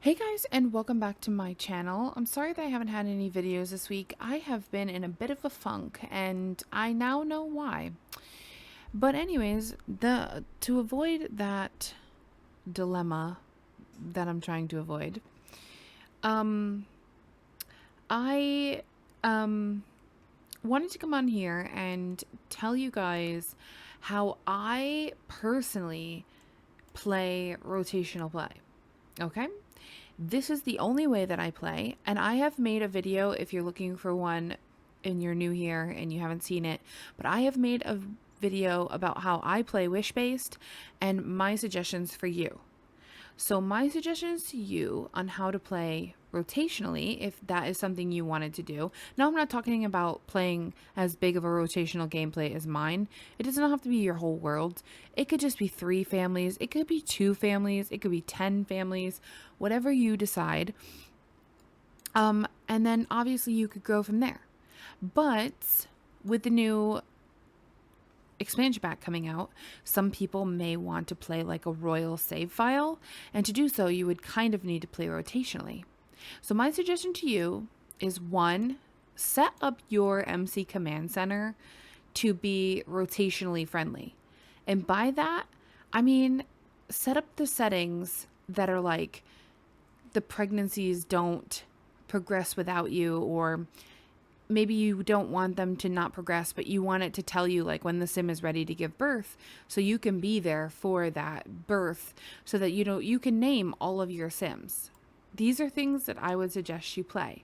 Hey guys, and welcome back to my channel. I'm sorry that I haven't had any videos this week. I have been in a bit of a funk and I now know why. But anyways, the to avoid that dilemma that I'm trying to avoid, um I um wanted to come on here and tell you guys how I personally play rotational play. Okay? This is the only way that I play, and I have made a video if you're looking for one and you're new here and you haven't seen it, but I have made a video about how I play wish-based and my suggestions for you. So my suggestions to you on how to play rotationally, if that is something you wanted to do. Now I'm not talking about playing as big of a rotational gameplay as mine. It does not have to be your whole world. It could just be 3 families. It could be 2 families. It could be 10 families. Whatever you decide. And then obviously you could grow from there. But with the new expansion pack coming out, some people may want to play like a royal save file, and to do so, you would kind of need to play rotationally. So, my suggestion to you is one, set up your MC Command Center to be rotationally friendly. And by that, I mean set up the settings that are like the pregnancies don't progress without you, or maybe you don't want them to not progress, but you want it to tell you like when the sim is ready to give birth, so you can be there for that birth, so that you can name all of your sims. These are things that I would suggest you play.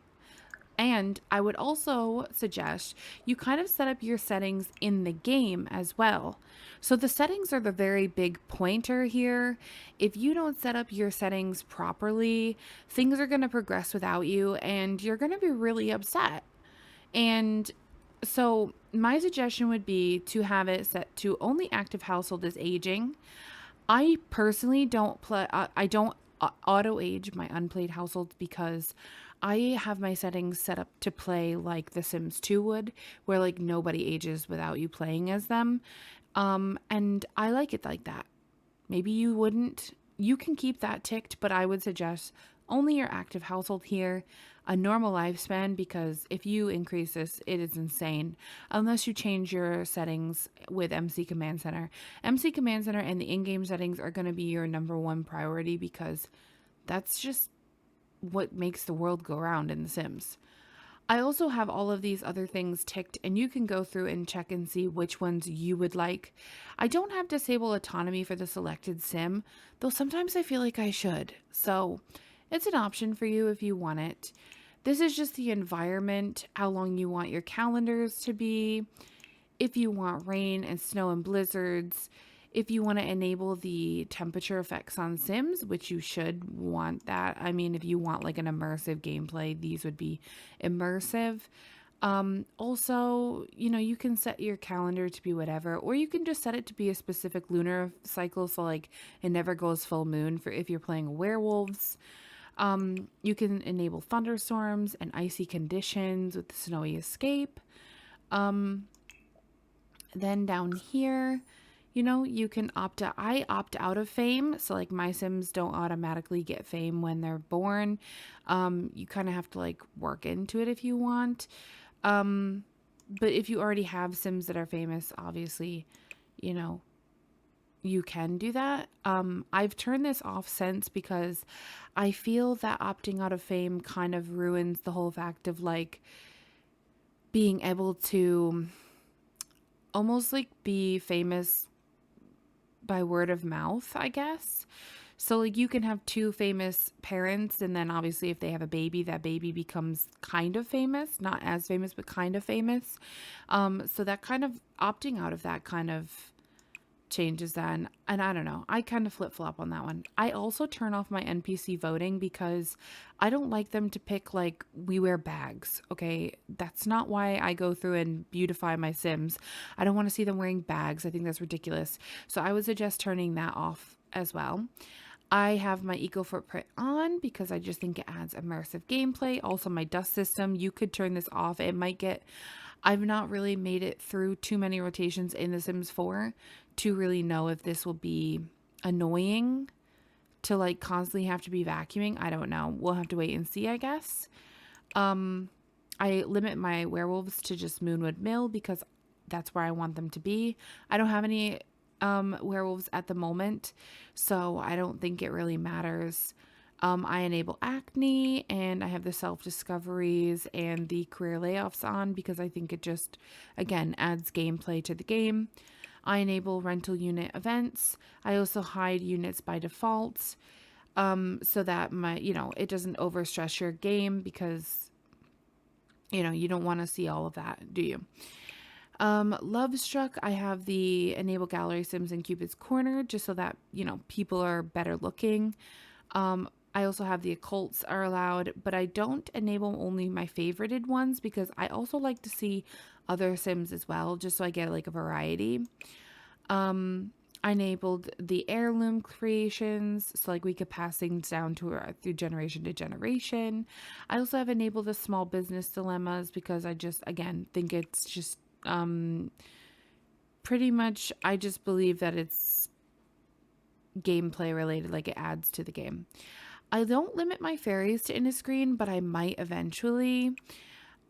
And I would also suggest you kind of set up your settings in the game as well. So the settings are the very big pointer here. If you don't set up your settings properly, things are going to progress without you and you're going to be really upset. And so my suggestion would be to have it set to only active household is aging. I personally don't play. I don't auto age my unplayed households because I have my settings set up to play like The Sims 2 would, where like nobody ages without you playing as them. And I like it like that. Maybe you wouldn't. You can keep that ticked, but I would suggest only your active household here, a normal lifespan, because if you increase this, it is insane. Unless you change your settings with MC Command Center. MC Command Center and the in game settings are going to be your number one priority because that's just what makes the world go round in The Sims. I also have all of these other things ticked, and you can go through and check and see which ones you would like. I don't have disable autonomy for the selected sim, though sometimes I feel like I should. So it's an option for you if you want it. This is just the environment, how long you want your calendars to be, if you want rain and snow and blizzards, if you want to enable the temperature effects on Sims, which you should want that. I mean, if you want like an immersive gameplay, these would be immersive. Also, you can set your calendar to be whatever, or you can just set it to be a specific lunar cycle. So, like, it never goes full moon for if you're playing werewolves. You can enable thunderstorms and icy conditions with the snowy escape. Then down here, you can opt out. I opt out of fame. So like my Sims don't automatically get fame when they're born. You kind of have to like work into it if you want. But if you already have Sims that are famous, obviously, you know, you can do that. I've turned this off since because I feel that opting out of fame kind of ruins the whole fact of like being able to almost like be famous by word of mouth, I guess. So like you can have 2 famous parents, and then obviously if they have a baby, that baby becomes kind of famous, not as famous but kind of famous. So that kind of opting out of that kind of changes that, and I don't know, I kind of flip-flop on that one. I also turn off my NPC voting because I don't like them to pick like we wear bags. Okay, that's not why I go through and beautify my Sims. I don't want to see them wearing bags. I think that's ridiculous. So I would suggest turning that off as well. I have my eco footprint on because I just think it adds immersive gameplay. Also my dust system, you could turn this off. It might get, I've not really made it through too many rotations in The Sims 4 to really know if this will be annoying to like constantly have to be vacuuming. I don't know. We'll have to wait and see, I guess. I limit my werewolves to just Moonwood Mill because that's where I want them to be. I don't have any werewolves at the moment, so I don't think it really matters. I enable acne and I have the self discoveries and the career layoffs on because I think it just, again, adds gameplay to the game. I enable rental unit events. I also hide units by default so that it doesn't overstress your game because, you don't want to see all of that, do you? Love Struck, I have the enable gallery sims in Cupid's Corner just so that, people are better looking. I also have the occults are allowed, but I don't enable only my favorited ones because I also like to see other sims as well, just so I get like a variety. I enabled the heirloom creations, so like we could pass things down through generation to generation. I also have enabled the small business dilemmas because I just, again, think it's just pretty much, I just believe that it's gameplay related, like it adds to the game. I don't limit my fairies to in a screen, but I might eventually.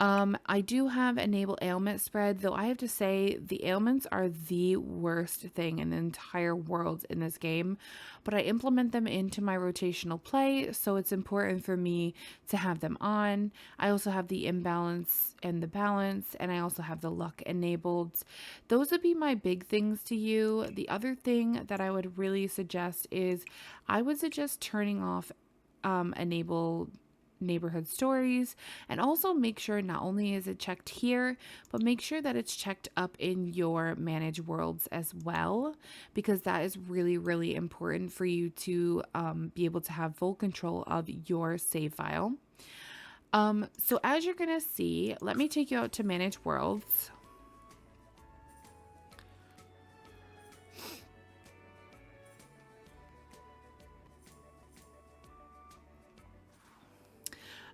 I do have enable ailment spread, though I have to say the ailments are the worst thing in the entire world in this game, but I implement them into my rotational play, so it's important for me to have them on. I also have the imbalance and the balance, and I also have the luck enabled. Those would be my big things to you. The other thing that I would really suggest is I would suggest turning off enable neighborhood stories, and also make sure not only is it checked here, but make sure that it's checked up in your manage worlds as well, because that is really, really important for you to be able to have full control of your save file. So as you're gonna see, let me take you out to manage worlds.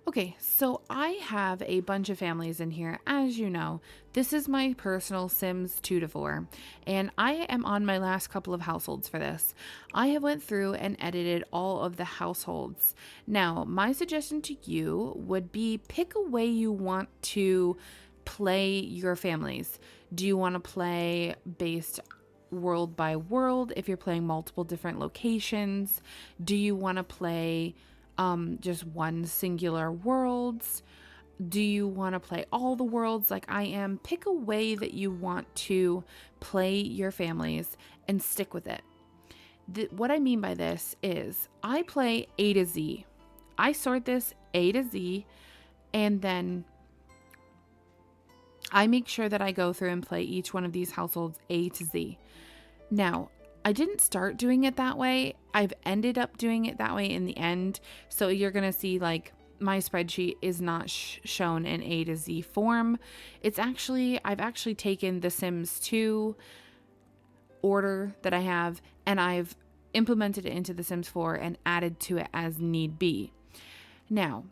Okay, so I have a bunch of families in here. As you know, this is my personal Sims 2 to 4, and I am on my last couple of households for this. I have went through and edited all of the households. Now, my suggestion to you would be pick a way you want to play your families. Do you want to play based world by world if you're playing multiple different locations? Do you want to play just one singular worlds? Do you want to play all the worlds like I am? Pick a way that you want to play your families and stick with it. What I mean by this is I play A to Z. I sort this A to Z, and then I make sure that I go through and play each one of these households A to Z. Now, I didn't start doing it that way. I've ended up doing it that way in the end. So you're going to see like my spreadsheet is not shown in A to Z form. I've actually taken the Sims 2 order that I have and I've implemented it into the Sims 4 and added to it as need be. Now,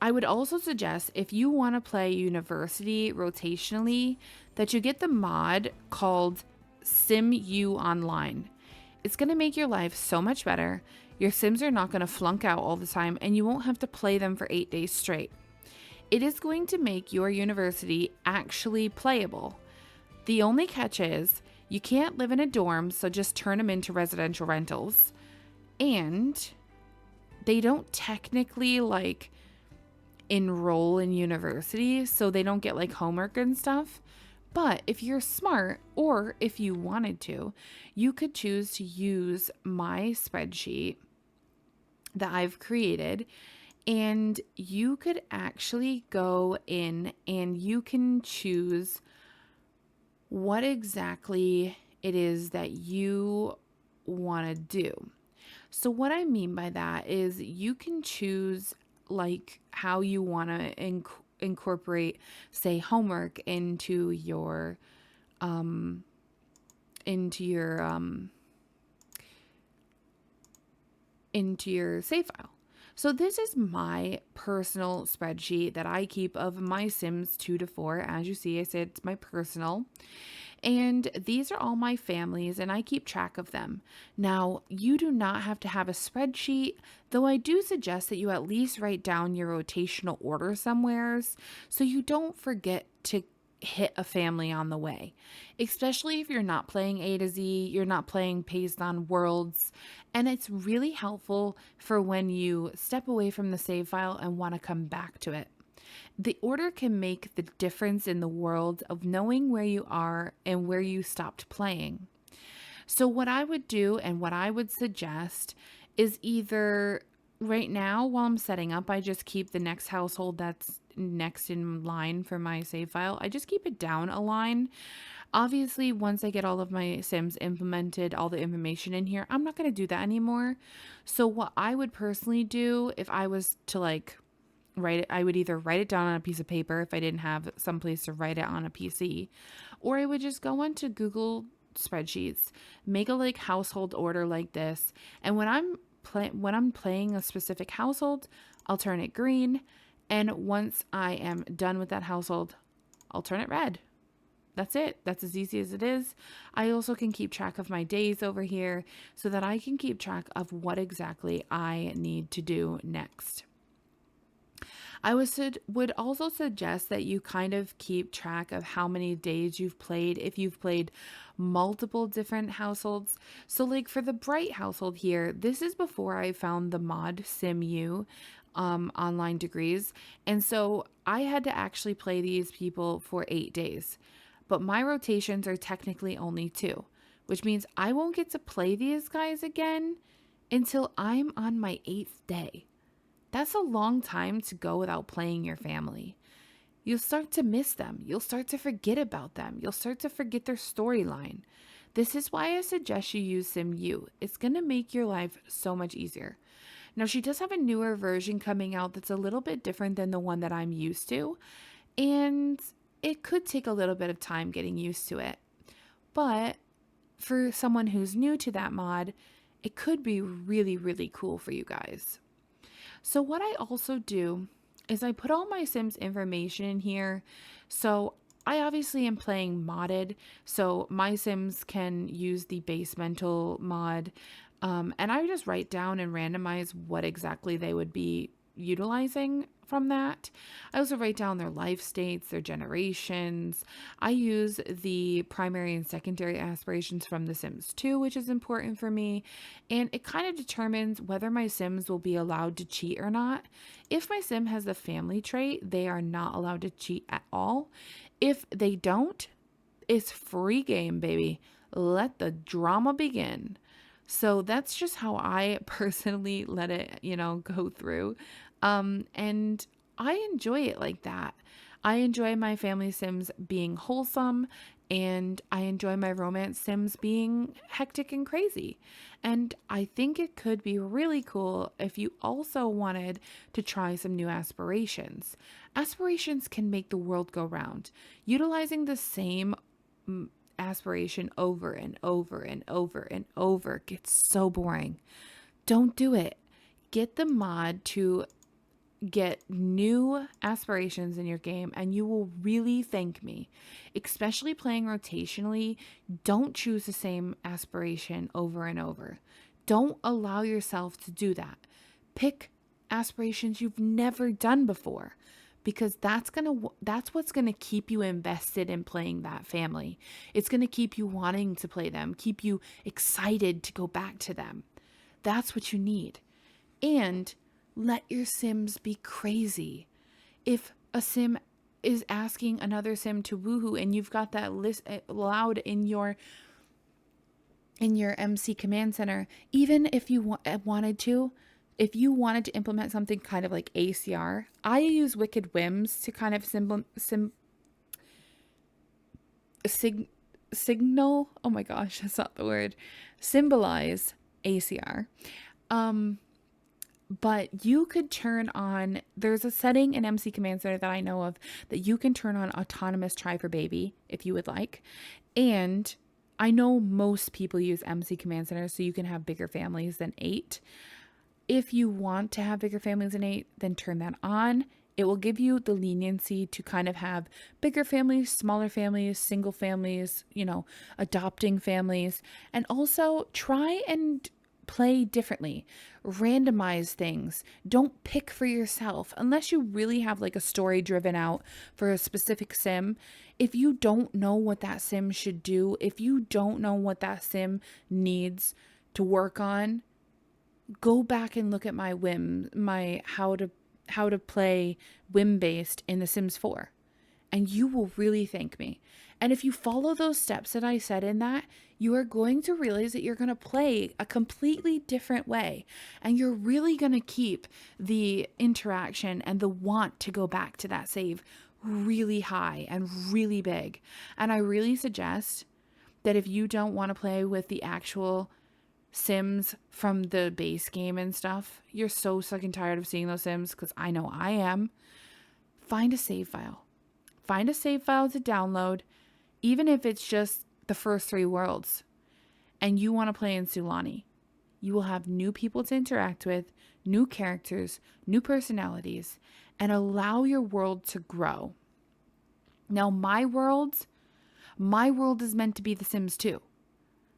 I would also suggest if you want to play University rotationally that you get the mod called SimU Online. It's going to make your life so much better. Your Sims are not going to flunk out all the time, and you won't have to play them for 8 days straight. It is going to make your university actually playable. The only catch is you can't live in a dorm, so just turn them into residential rentals. And they don't technically like enroll in university, so they don't get like homework and stuff. But if you're smart, or if you wanted to, you could choose to use my spreadsheet that I've created, and you could actually go in and you can choose what exactly it is that you want to do. So what I mean by that is you can choose like how you want to incorporate, say, homework into your save file. So this is my personal spreadsheet that I keep of my Sims 2 to 4. As you see, I said it's my personal. And these are all my families, and I keep track of them. Now, you do not have to have a spreadsheet, though I do suggest that you at least write down your rotational order somewheres so you don't forget to hit a family on the way. Especially if you're not playing A to Z, you're not playing based on worlds, and it's really helpful for when you step away from the save file and want to come back to it. The order can make the difference in the world of knowing where you are and where you stopped playing. So, what I would do and what I would suggest is either right now, while I'm setting up, I just keep the next household that's next in line for my save file. I just keep it down a line. Obviously, once I get all of my Sims implemented, all the information in here, I'm not going to do that anymore. So, what I would personally do if I was to like write it, I would either write it down on a piece of paper if I didn't have some place to write it on a PC, or I would just go onto Google spreadsheets, make a like household order like this, and when I'm playing a specific household, I'll turn it green, and once I am done with that household, I'll turn it red. That's it. That's as easy as it is. I also can keep track of my days over here so that I can keep track of what exactly I need to do next. I would also suggest that you kind of keep track of how many days you've played if you've played multiple different households. So like for the Bright household here, this is before I found the mod SimU online degrees. And so I had to actually play these people for 8 days. But my rotations are technically only 2, which means I won't get to play these guys again until I'm on my 8th day. That's a long time to go without playing your family. You'll start to miss them. You'll start to forget about them. You'll start to forget their storyline. This is why I suggest you use SimU. It's going to make your life so much easier. Now, she does have a newer version coming out that's a little bit different than the one that I'm used to, and it could take a little bit of time getting used to it. But for someone who's new to that mod, it could be really, really cool for you guys. So what I also do is I put all my Sims information in here. So I obviously am playing modded, so my Sims can use the basemental mod. And I just write down and randomize what exactly they would be utilizing from that. I also write down their life states, their generations. I use the primary and secondary aspirations from The Sims 2, which is important for me. And it kind of determines whether my Sims will be allowed to cheat or not. If my Sim has the family trait, they are not allowed to cheat at all. If they don't, it's free game, baby. Let the drama begin. So that's just how I personally let it, go through. And I enjoy it like that. I enjoy my family Sims being wholesome, and I enjoy my romance Sims being hectic and crazy. And I think it could be really cool if you also wanted to try some new aspirations. Aspirations can make the world go round. Utilizing the same aspiration over and over and over and over gets so boring. Don't do it. Get the mod to get new aspirations in your game and you will really thank me. Especially playing rotationally, don't choose the same aspiration over and over. Don't allow yourself to do that. Pick aspirations you've never done before, because that's what's going to keep you invested in playing that family. It's going to keep you wanting to play them, keep you excited to go back to them. That's what you need. And let your Sims be crazy. If a Sim is asking another Sim to woohoo and you've got that list loud in your MC command center, even if you wanted to, if you wanted to implement something kind of like ACR, I use Wicked Whims to kind of signal, oh my gosh, that's not the word, symbolize ACR. But you could turn on, there's a setting in MC Command Center that I know of that you can turn on autonomous try for baby if you would like. And I know most people use MC Command Center so you can have bigger families than 8. If you want to have bigger families than 8, then turn that on. It will give you the leniency to kind of have bigger families, smaller families, single families, adopting families, and also try and play differently, randomize things. Don't pick for yourself unless you really have like a story driven out for a specific sim. If you don't know what that sim should do, if you don't know what that sim needs to work on, go back and look at my whim, my how to play whim based in The Sims 4, and you will really thank me. And if you follow those steps that I said in that, you are going to realize that you're going to play a completely different way, and you're really going to keep the interaction and the want to go back to that save really high and really big. And I really suggest that if you don't want to play with the actual Sims from the base game and stuff, you're so sick and tired of seeing those Sims, because I know I am, find a save file. Find a save file to download, even if it's just the first 3 worlds, and you want to play in Sulani. You will have new people to interact with, new characters, new personalities, and allow your world to grow. Now, my world is meant to be The Sims 2.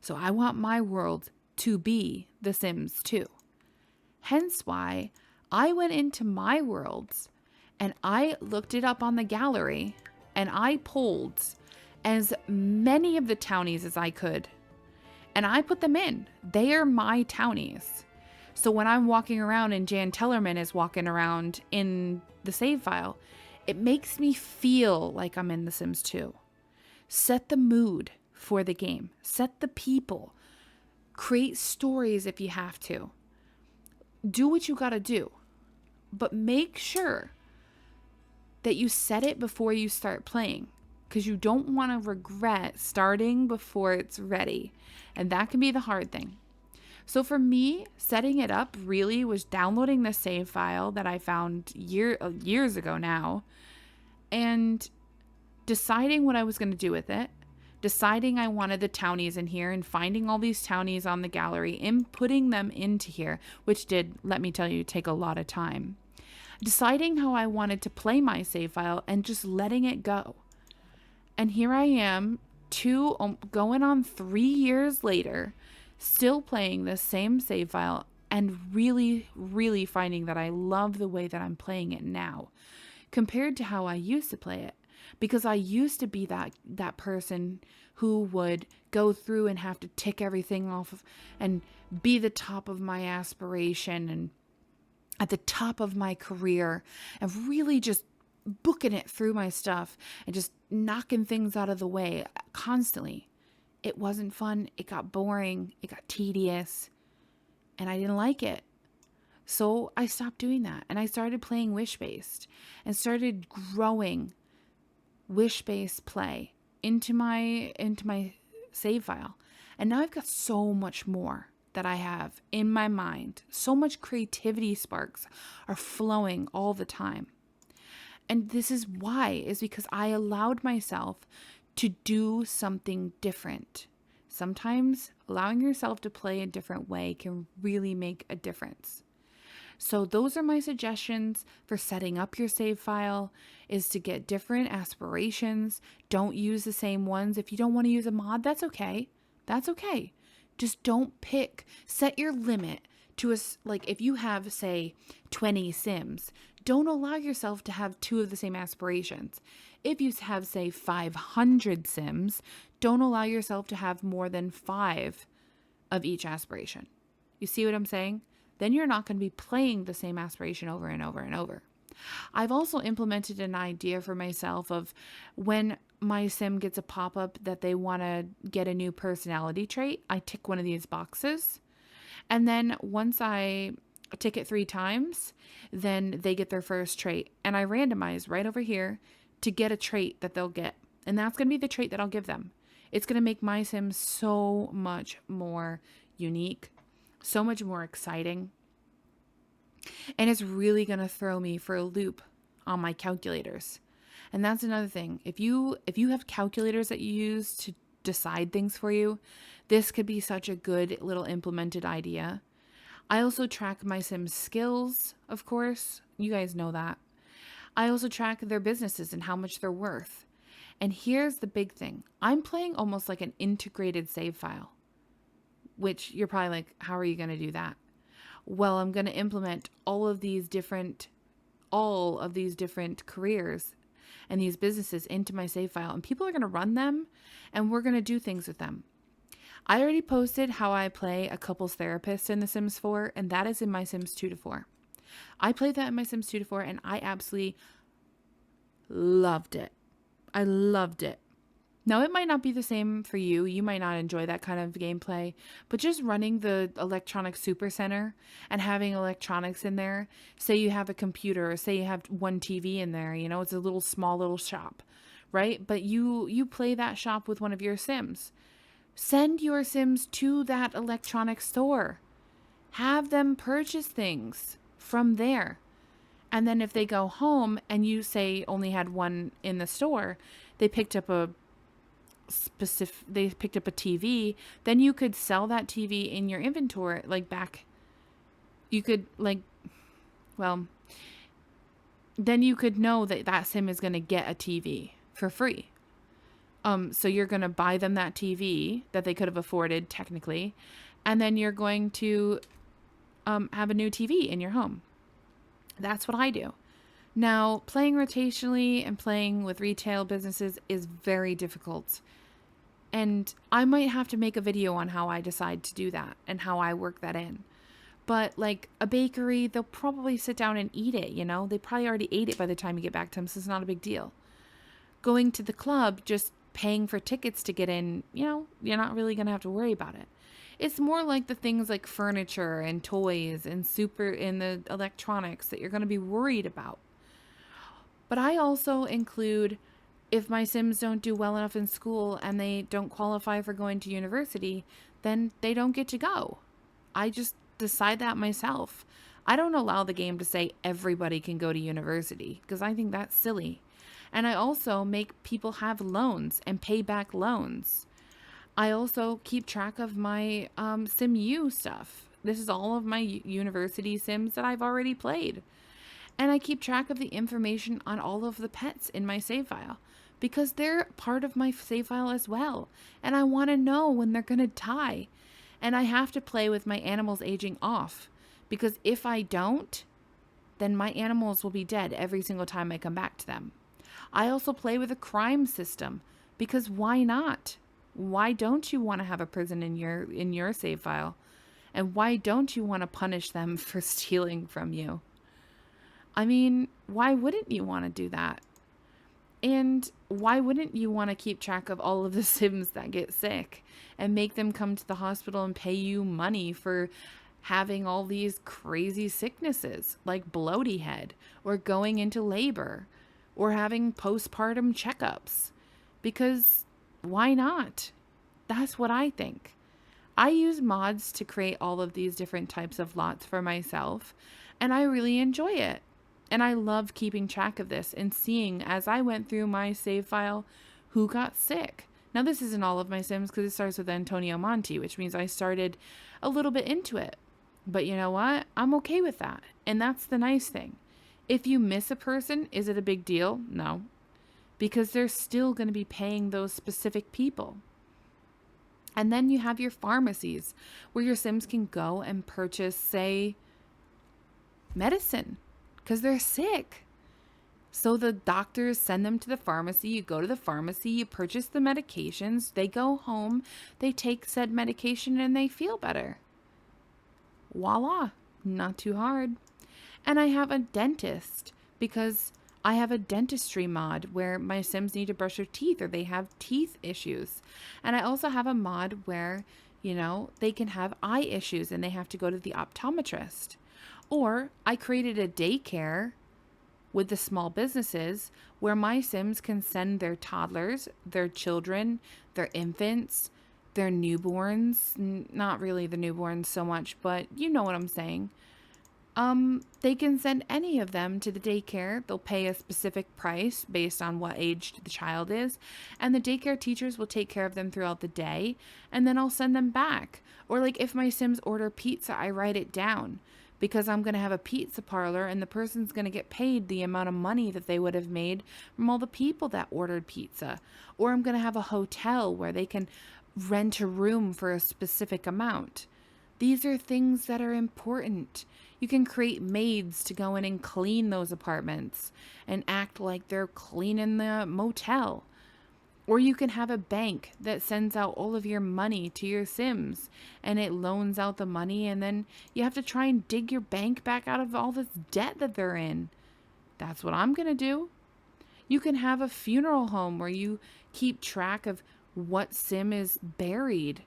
So I want my world to be The Sims 2. Hence why I went into my worlds and I looked it up on the gallery and I pulled as many of the townies as I could. And I put them in. They are my townies. So when I'm walking around and Jan Tellerman is walking around in the save file, it makes me feel like I'm in The Sims 2. Set the mood for the game. Set the people. Create stories if you have to. Do what you gotta do. But make sure that you set it before you start playing, because you don't want to regret starting before it's ready. And that can be the hard thing. So for me, setting it up really was downloading the save file that I found years ago now, and deciding what I was going to do with it, deciding I wanted the townies in here and finding all these townies on the gallery and putting them into here, which did, let me tell you, take a lot of time. Deciding how I wanted to play my save file and just letting it go. And here I am, going on 3 years later, still playing the same save file and really, really finding that I love the way that I'm playing it now compared to how I used to play it. Because I used to be that person who would go through and have to tick everything off and be the top of my aspiration and at the top of my career and really just booking it through my stuff and just knocking things out of the way constantly. It wasn't fun. It got boring. It got tedious. And I didn't like it. So I stopped doing that. And I started playing wish-based and started growing wish-based play into my save file. And now I've got so much more that I have in my mind. So much creativity sparks are flowing all the time. And this is why, is because I allowed myself to do something different. Sometimes allowing yourself to play a different way can really make a difference. So those are my suggestions for setting up your save file, is to get different aspirations. Don't use the same ones. If you don't want to use a mod, that's okay. That's okay. Just don't pick. Set your limit to like if you have, say, 20 Sims, don't allow yourself to have 2 of the same aspirations. If you have, say, 500 Sims, don't allow yourself to have more than 5 of each aspiration. You see what I'm saying? Then you're not going to be playing the same aspiration over and over and over. I've also implemented an idea for myself of when my sim gets a pop-up that they want to get a new personality trait, I tick one of these boxes. And then once I tick it 3 times, then they get their first trait. And I randomize right over here to get a trait that they'll get. And that's going to be the trait that I'll give them. It's going to make my sim so much more unique, so much more exciting. And it's really going to throw me for a loop on my calculators. And that's another thing. If you have calculators that you use to decide things for you, this could be such a good little implemented idea. I also track my Sim's skills, of course. You guys know that. I also track their businesses and how much they're worth. And here's the big thing. I'm playing almost like an integrated save file, which you're probably like, how are you going to do that? Well, I'm going to implement all of these different careers and these businesses into my save file, and people are going to run them, and we're going to do things with them. I already posted how I play a couples therapist in The Sims 4, and that is in my Sims 2 to 4. I played that in my Sims 2 to 4, and I absolutely loved it. I loved it. Now, it might not be the same for you. You might not enjoy that kind of gameplay, but just running the electronic super center and having electronics in there, say you have a computer or say you have one TV in there, you know, it's a little small little shop, right? But you play that shop with one of your Sims. Send your Sims to that electronic store. Have them purchase things from there. And then if they go home and you say only had one in the store, they picked up a TV, then you could sell that TV in your inventory, like back. You could then you could know that that Sim is going to get a TV for free. So you're going to buy them that TV that they could have afforded technically, and then you're going to have a new TV in your home. That's what I do. Now, playing rotationally and playing with retail businesses is very difficult. And I might have to make a video on how I decide to do that and how I work that in. But like a bakery, they'll probably sit down and eat it, you know? They probably already ate it by the time you get back to them, so it's not a big deal. Going to the club, just paying for tickets to get in, you know, you're not really going to have to worry about it. It's more like the things like furniture and toys and the electronics that you're going to be worried about. But I also include if my Sims don't do well enough in school and they don't qualify for going to university, then they don't get to go. I just decide that myself. I don't allow the game to say everybody can go to university because I think that's silly. And I also make people have loans and pay back loans. I also keep track of my SimU stuff. This is all of my university Sims that I've already played. And I keep track of the information on all of the pets in my save file because they're part of my save file as well. And I want to know when they're going to die. And I have to play with my animals aging off because if I don't, then my animals will be dead every single time I come back to them. I also play with a crime system because why not? Why don't you want to have a prison in your save file? And why don't you want to punish them for stealing from you? I mean, why wouldn't you want to do that? And why wouldn't you want to keep track of all of the Sims that get sick and make them come to the hospital and pay you money for having all these crazy sicknesses like bloaty head or going into labor or having postpartum checkups? Because why not? That's what I think. I use mods to create all of these different types of lots for myself, and I really enjoy it. And I love keeping track of this and seeing as I went through my save file who got sick. Now, this isn't all of my Sims because it starts with Antonio Monti, which means I started a little bit into it. But you know what? I'm okay with that. And that's the nice thing. If you miss a person, is it a big deal? No. Because they're still going to be paying those specific people. And then you have your pharmacies where your Sims can go and purchase, say, medicine because they're sick. So the doctors send them to the pharmacy. You go to the pharmacy, you purchase the medications, they go home, they take said medication, and they feel better. Voila, not too hard. And I have a dentist because I have a dentistry mod where my Sims need to brush their teeth or they have teeth issues. And I also have a mod where, you know, they can have eye issues and they have to go to the optometrist. Or I created a daycare with the small businesses where my Sims can send their toddlers, their children, their infants, their newborns, not really the newborns so much, but you know what I'm saying. They can send any of them to the daycare. They'll pay a specific price based on what age the child is, and the daycare teachers will take care of them throughout the day, and then I'll send them back. Or like if my Sims order pizza, I write it down because I'm going to have a pizza parlor and the person's going to get paid the amount of money that they would have made from all the people that ordered pizza. Or I'm going to have a hotel where they can rent a room for a specific amount. These are things that are important. You can create maids to go in and clean those apartments and act like they're cleaning the motel. Or you can have a bank that sends out all of your money to your Sims and it loans out the money, and then you have to try and dig your bank back out of all this debt that they're in. That's what I'm going to do. You can have a funeral home where you keep track of what Sim is buried.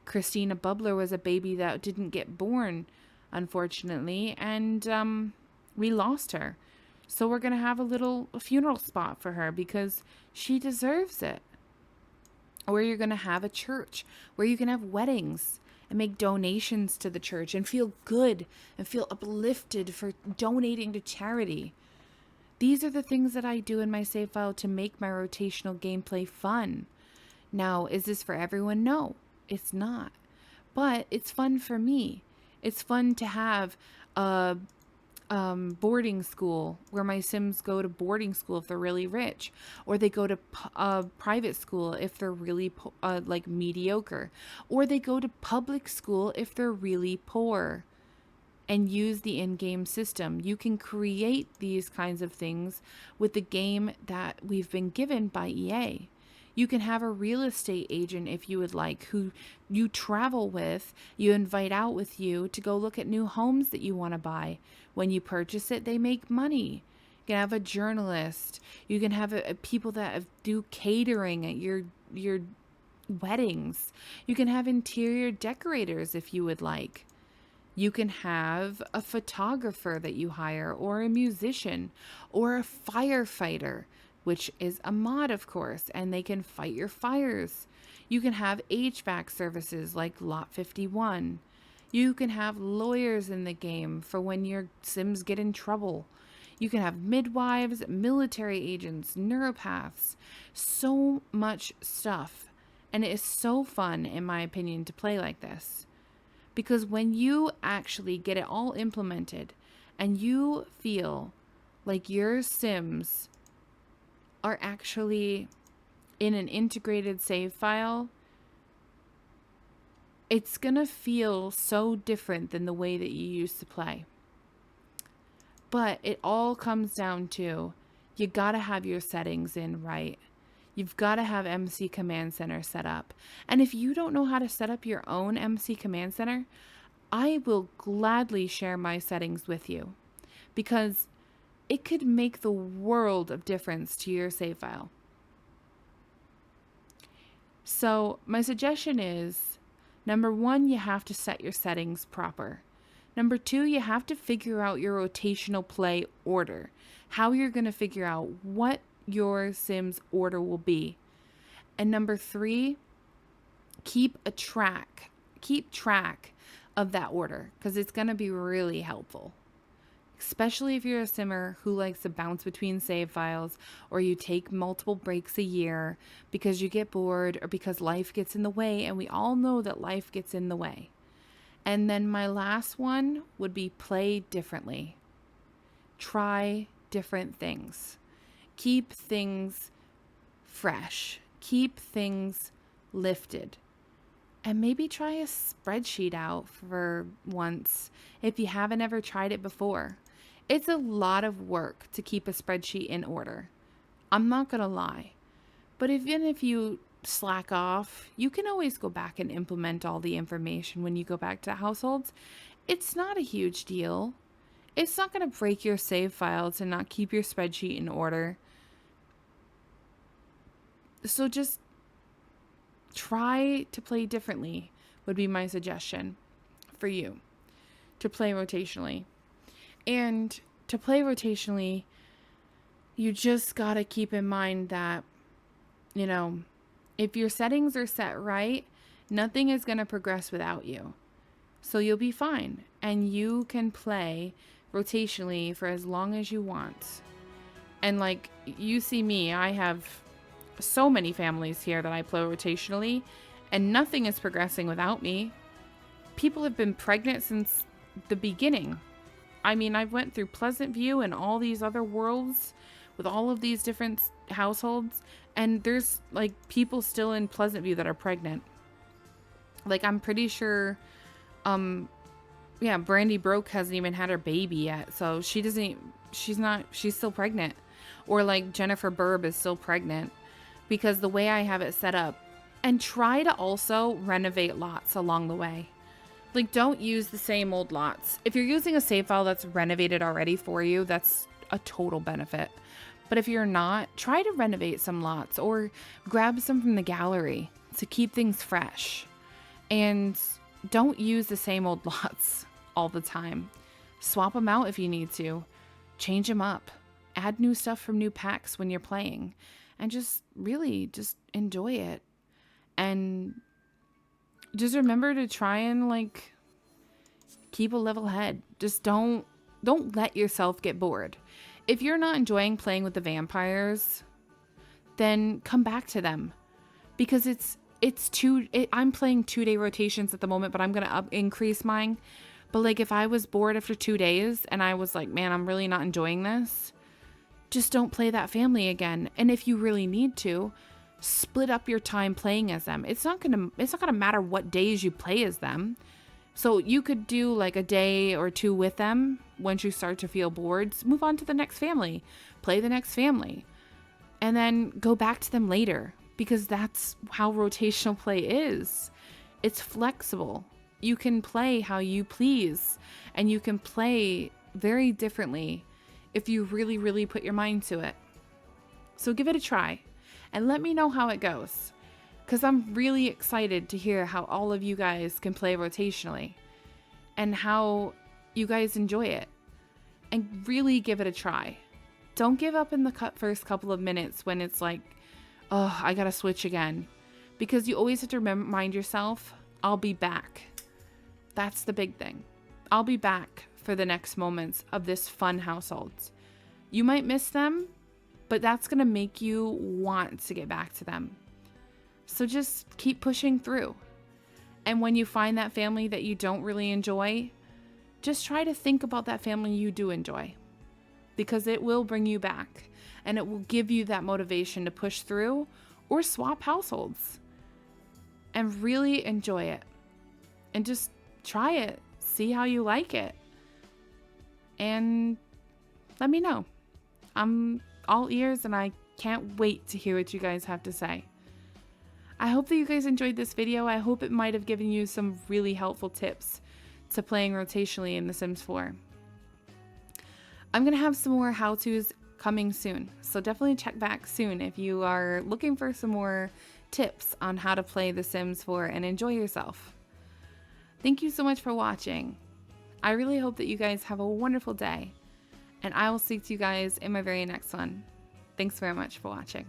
Christina Bubbler was a baby that didn't get born, unfortunately, and we lost her. So we're going to have a little funeral spot for her because she deserves it. Or you're going to have a church where you can have weddings and make donations to the church and feel good and feel uplifted for donating to charity. These are the things that I do in my save file to make my rotational gameplay fun. Now, is this for everyone? No, it's not. But it's fun for me. It's fun to have a boarding school where my Sims go to boarding school if they're really rich, or they go to private school if they're really like mediocre, or they go to public school if they're really poor, and use the in-game system. You can create these kinds of things with the game that we've been given by EA. You can have a real estate agent if you would like, who you travel with, you invite out with you to go look at new homes that you want to buy. When you purchase it, they make money. You can have a journalist. You can have people that do catering at your weddings. You can have interior decorators if you would like. You can have a photographer that you hire, or a musician, or a firefighter, which is a mod, of course, and they can fight your fires. You can have HVAC services like Lot 51. You can have lawyers in the game for when your Sims get in trouble. You can have midwives, military agents, neuropaths, so much stuff. And it is so fun, in my opinion, to play like this. Because when you actually get it all implemented and you feel like your Sims are actually in an integrated save file, it's gonna feel so different than the way that you used to play. But it all comes down to, you gotta have your settings in right. You've gotta have MC Command Center set up. And if you don't know how to set up your own MC Command Center, I will gladly share my settings with you, because it could make the world of difference to your save file. So my suggestion is, number 1, you have to set your settings proper. Number 2, you have to figure out your rotational play order, how you're going to figure out what your Sims order will be. And number 3, keep track of that order, because it's going to be really helpful. Especially if you're a simmer who likes to bounce between save files, or you take multiple breaks a year because you get bored or because life gets in the way, and we all know that life gets in the way. And then my last one would be play differently. Try different things. Keep things fresh. Keep things lifted. And maybe try a spreadsheet out for once if you haven't ever tried it before. It's a lot of work to keep a spreadsheet in order. I'm not going to lie. But even if you slack off, you can always go back and implement all the information when you go back to households. It's not a huge deal. It's not going to break your save file to not keep your spreadsheet in order. So just try to play differently would be my suggestion for you to play rotationally. And to play rotationally, you just got to keep in mind that, if your settings are set right, nothing is going to progress without you. So you'll be fine, and you can play rotationally for as long as you want. And like you see me, I have so many families here that I play rotationally, and nothing is progressing without me. People have been pregnant since the beginning. I mean, I've went through Pleasant View and all these other worlds with all of these different households, and there's like people still in Pleasant View that are pregnant. Like, I'm pretty sure, yeah, Brandy Broke hasn't even had her baby yet, so she's still pregnant. Or like Jennifer Burb is still pregnant, because the way I have it set up. And try to also renovate lots along the way. Like, don't use the same old lots. If you're using a save file that's renovated already for you, that's a total benefit. But if you're not, try to renovate some lots or grab some from the gallery to keep things fresh. And don't use the same old lots all the time. Swap them out if you need to. Change them up. Add new stuff from new packs when you're playing. And just really just enjoy it. And just remember to try and like keep a level head. Just don't let yourself get bored. If you're not enjoying playing with the vampires, then come back to them, because I'm playing 2-day rotations at the moment, but I'm going to increase mine. But like, if I was bored after 2 days and I was like, man, I'm really not enjoying this, just don't play that family again. And if you really need to, split up your time playing as them. It's not gonna matter what days you play as them. So you could do like a day or two with them. Once you start to feel bored, move on to the next family, play the next family, and then go back to them later, because that's how rotational play is. It's flexible. You can play how you please, and you can play very differently if you really, really put your mind to it. So give it a try. And let me know how it goes, because I'm really excited to hear how all of you guys can play rotationally and how you guys enjoy it. And really give it a try. Don't give up in the first couple of minutes when it's like, oh, I gotta switch again. Because you always have to remind yourself, I'll be back. That's the big thing. I'll be back for the next moments of this fun household. You might miss them, but that's going to make you want to get back to them. So just keep pushing through. And when you find that family that you don't really enjoy, just try to think about that family you do enjoy, because it will bring you back and it will give you that motivation to push through or swap households and really enjoy it. And just try it. See how you like it. And let me know. I'm all ears, and I can't wait to hear what you guys have to say. I hope that you guys enjoyed this video. I hope it might have given you some really helpful tips to playing rotationally in The Sims 4. I'm going to have some more how-tos coming soon, so definitely check back soon if you are looking for some more tips on how to play The Sims 4 and enjoy yourself. Thank you so much for watching. I really hope that you guys have a wonderful day, and I will speak to you guys in my very next one. Thanks very much for watching.